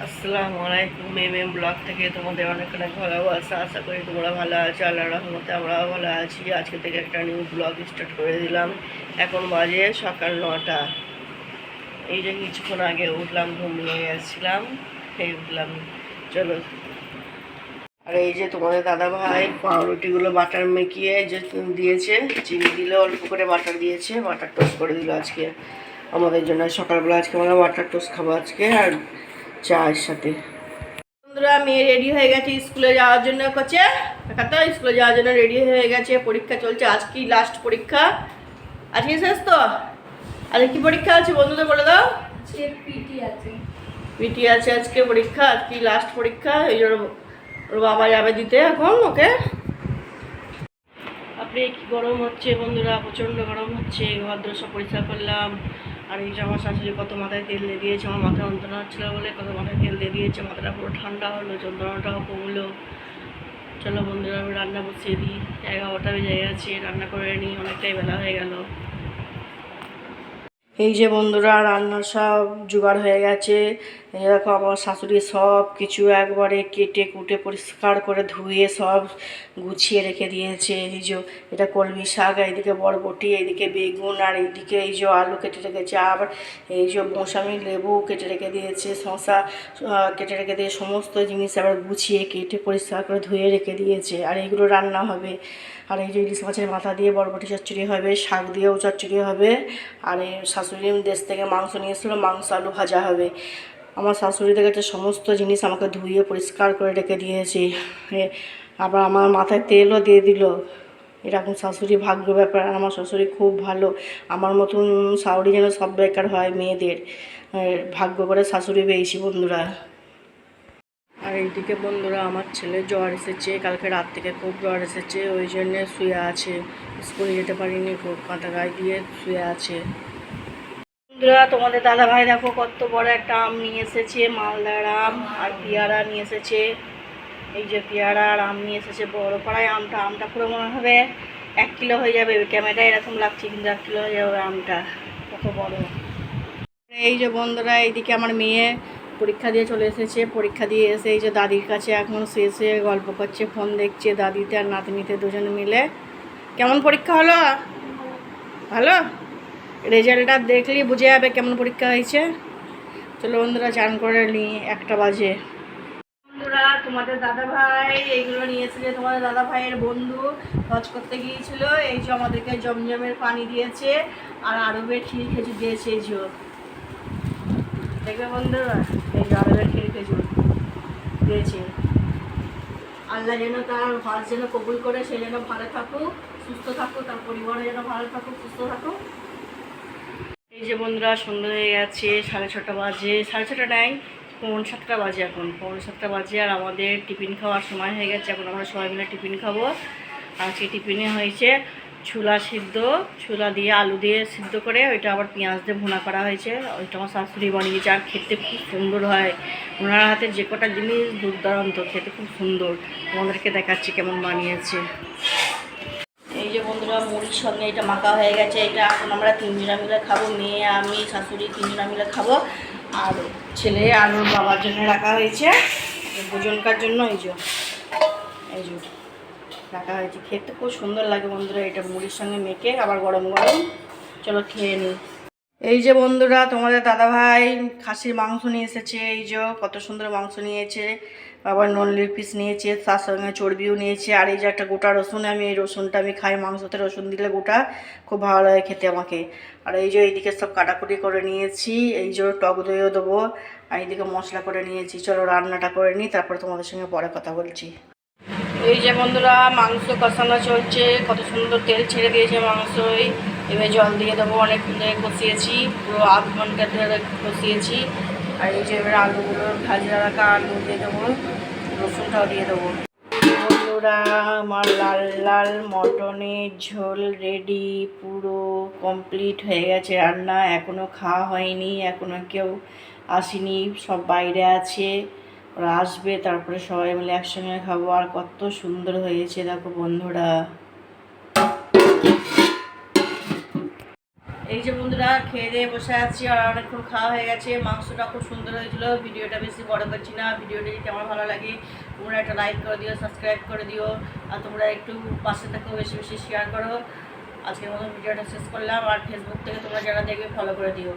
আসসালামু আলাইকুম। ব্লগ থেকে তোমাদের অনেক অনেক ভালোবাসা। আশা করি তোমরা ভালো আছো। আল্লাহর রহমতে আমরাও ভালো আছি। আজকে থেকে একটা নিউ ব্লগ স্টার্ট করে দিলাম। এখন বাজে সকাল 9টা। এই যে কিছুক্ষণ আগে উঠলাম, ঘুমিয়ে গেছিলাম, এই উঠলাম। চলো। আর এই যে তোমাদের দাদা ভাই পাউরুটিগুলো বাটার মেখিয়ে যে দিয়েছে, চিনি দিলে অল্প করে বাটার দিয়েছে, বাটার টোস্ট করে দিল আজকে আমাদের জন্য। সকালবেলা আজকে আমরা বাটার টোস্ট খাবো আজকে, আর চায়ের সাথে। বন্ধুরা, মেয়ে রেডি হয়ে গেছে স্কুলে যাওয়ার জন্য। করছে স্কুলে যাওয়ার জন্য রেডি হয়ে গেছে। পরীক্ষা চলছে, আজকেই লাস্ট পরীক্ষা। আজকে শেষ তো। আজকে কি পরীক্ষা আছে বন্ধুদের বলে দাও। পিটি আছে। পিটি আছে আজকে পরীক্ষা, আজকেই লাস্ট পরীক্ষা। এই জন্য ওর বাবা যাবে দিতে এখন ওকে। আপনি কি গরম হচ্ছে বন্ধুরা, প্রচণ্ড গরম হচ্ছে। ঘর সব পরিষ্কার করলাম। আর এই যে আমার শাশুড়ি কত মাথায় তেল দিয়ে দিয়েছে, আমার মাথায় যন্ত্রণা হচ্ছিলো বলে কত মাথায় তেল দিয়ে দিয়েছে, মাথাটা পুরো ঠান্ডা হলো, যন্ত্রণাটাও কমলো। চলো বন্ধুরা, আমি রান্না বসিয়ে দিই। 11টা বেজে গেছে, রান্না করে নিই, অনেকটাই বেলা হয়ে গেল। এই যে বন্ধুরা, রান্নার সব জোগাড় হয়ে গেছে। এই দেখো আমার শাশুড়ি সব কিছু একবারে কেটে কুটে পরিষ্কার করে ধুয়ে সব গুছিয়ে রেখে দিয়েছে। এই যে এটা কলমি শাক, এইদিকে বরবটি, এইদিকে বেগুন, আর এইদিকে এই যে আলু কেটে রেখেছে। আবার এই যে মৌসামি লেবু কেটে রেখে দিয়েছে, শসা কেটে রেখে দিয়ে সমস্ত জিনিস আবার গুছিয়ে কেটে পরিষ্কার করে ধুয়ে রেখে দিয়েছে। আর এইগুলো রান্না হবে। আর এই যে ইলিশ মাছের মাথা দিয়ে বরবটি চচ্চড়ি হবে, শাক দিয়েও চচ্চড়ি হবে। আর এই শাশুড়ি দেশ থেকে মাংস নিয়ে এসেছিলো, মাংস আলু ভাজা হবে। আমার শাশুড়ি দেখেছে সমস্ত জিনিস আমাকে ধুয়ে পরিষ্কার করে রেখে দিয়েছে। আবার আমার মাথায় তেলও দিয়ে দিল। এরকম শাশুড়ি ভাগ্য ব্যাপার। আমার শাশুড়ি খুব ভালো। আমার মতন শাশুড়ি যেন সব বেকার হয় মেয়েদের। ভাগ্য করে শাশুড়ি পেয়েছি বন্ধুরা। আর এইদিকে বন্ধুরা, আমার ছেলে জ্বর এসেছে, কালকে রাত থেকে খুব জ্বর এসেছে, ওই জন্যে শুয়ে আছে। স্কুলে যেতে পারিনি, খুব কাঁটা গায়ে দিয়ে শুয়ে আছে। বন্ধুরা, তোমাদের দাদা ভাই দেখো কত বড় একটা আম নিয়ে এসেছে, মালদার আম। আর পেয়ারা নিয়ে এসেছে। এই যে পেয়ারা আর আম নিয়ে এসেছে বড় পাড়ায়। আমটা পুরো মনে হবে 1 কিলো হয়ে যাবে। ক্যামেরায় এরকম লাগছে, কিন্তু 1 কিলো হয়ে যাবে আমটা, কত বড়। এই যে বন্ধুরা, এইদিকে আমার মেয়ে পরীক্ষা দিয়ে চলে এসেছে। পরীক্ষা দিয়ে এসে এই যে দাদির কাছে এখন শেষে গল্প করছে, ফোন দেখছে দাদিতে আর নাতনিতে দুজনে মিলে। কেমন পরীক্ষা হলো? ভালো। রেজাল্টটা দেখলেই বুঝে যাবে কেমন পরীক্ষা হয়েছে। চলো বন্ধুরা, চান করে নিই, 1টা বাজে। বন্ধুরা, তোমাদের দাদা ভাই এইগুলো নিয়ে এসেছে। তোমাদের দাদা ভাইয়ের বন্ধু হজ করতে গিয়েছিল। এই যে আমাদেরকে জমজমের পানি দিয়েছে, আর আরবের ক্ষীর খেজুর দিয়েছে। এই যে দেখবে বন্ধুরা, এই যে আরবের ক্ষীর খেজুর দিয়েছে। আল্লাহ যেন তার হজ যেন কবুল করে, সে যেন ভালো থাকুক, সুস্থ থাকুক, তার পরিবারে যেন ভালো থাকুক, সুস্থ থাকুক। এই যে বন্ধুরা, সন্ধ্যা হয়ে গেছে, 6:30 বাজে। 6:30 নাই, 6:45 বাজে। এখন 6:45 বাজে, আর আমাদের টিফিন খাওয়ার সময় হয়ে গেছে। এখন আমরা সবাই মিলে টিফিন খাবো। আজকে টিফিনে হয়েছে ছোলা সিদ্ধ, ছোলা দিয়ে আলু দিয়ে সিদ্ধ করে ওইটা আবার পেঁয়াজ দিয়ে ভুনা করা হয়েছে। ওইটা আমার শাশুড়ি বানিয়েছে, আর খেতে খুব সুন্দর হয়। ওনার হাতে যে কটা জিনিস দুর্দান্ত, খেতে খুব সুন্দর। তোমাদেরকে দেখাচ্ছি কেমন বানিয়েছে। এই যে বন্ধুরা, মুড়ির সঙ্গে এটা মাখা হয়ে গেছে। এটা এখন আমরা 3জনা মিলে খাবো, মেয়ে আমি শাশুড়ি 3জনা মিলে খাবো। আর ছেলে আর ওর বাবার জন্য রাখা হয়েছে, দুজনকার জন্য। এই যে রাখা হয়েছে। খেতে খুব সুন্দর লাগে বন্ধুরা, এটা মুড়ির সঙ্গে মেখে আবার গরম গরম। চলো খেয়ে নিই। এই যে বন্ধুরা, তোমাদের দাদাভাই খাসির মাংস নিয়ে এসেছে। এই যে কত সুন্দর মাংস নিয়েছে। আবার নলির পিস নিয়েছে, তার সঙ্গে চর্বিও নিয়েছে। আর এই যে একটা গোটা রসুন, আমি এই রসুনটা আমি খাই, মাংসতে রসুন দিলে গোটা খুব ভালো লাগে খেতে আমাকে। আর এই যে এইদিকে সব কাটাকুটি করে নিয়েছি। এই যে টক দইও দেবো। আর এইদিকে মশলা করে নিয়েছি। চলো রান্নাটা করে নিই, তারপরে তোমাদের সঙ্গে পরে কথা বলছি। এই যে বন্ধুরা, মাংস কষানো চলছে, কত সুন্দর তেল ছেড়ে দিয়েছে মাংসই। এবার জল দিয়ে দেবো। অনেক কষিয়েছি, পুরো আধ ঘন্টা ধরে কষিয়েছি। আর এই যে এবার আলুগুলো ভাজা রাখা আলু দিয়ে দেবো, রসুনটাও দিয়ে দেবো। বন্ধুরা, আমার লাল লাল মটনের ঝোল রেডি, পুরো কমপ্লিট হয়ে গেছে রান্না। এখনও খাওয়া হয়নি, এখনও কেউ আসেনি, সব বাইরে আছে। ওরা আসবে, তারপরে সবাই মিলে একসঙ্গে খাবো। আর কত সুন্দর হয়েছে দেখো বন্ধুরা। এই যে বন্ধুরা, খেয়ে দিয়ে বসে আছি আর অনেকক্ষণ খাওয়া হয়ে গেছে। মাংসটা খুব সুন্দর হয়েছিল। ভিডিওটা বেশি বড় করছি না। ভিডিওটা যদি আমার ভালো লাগে তোমরা একটা লাইক করে দিও, সাবস্ক্রাইব করে দিও, আর তোমরা একটু পাশে থেকেও বেশি বেশি শেয়ার করো। আজকের মতো ভিডিওটা শেষ করলাম। আর ফেসবুক থেকে তোমরা যারা দেখবে ফলো করে দিও।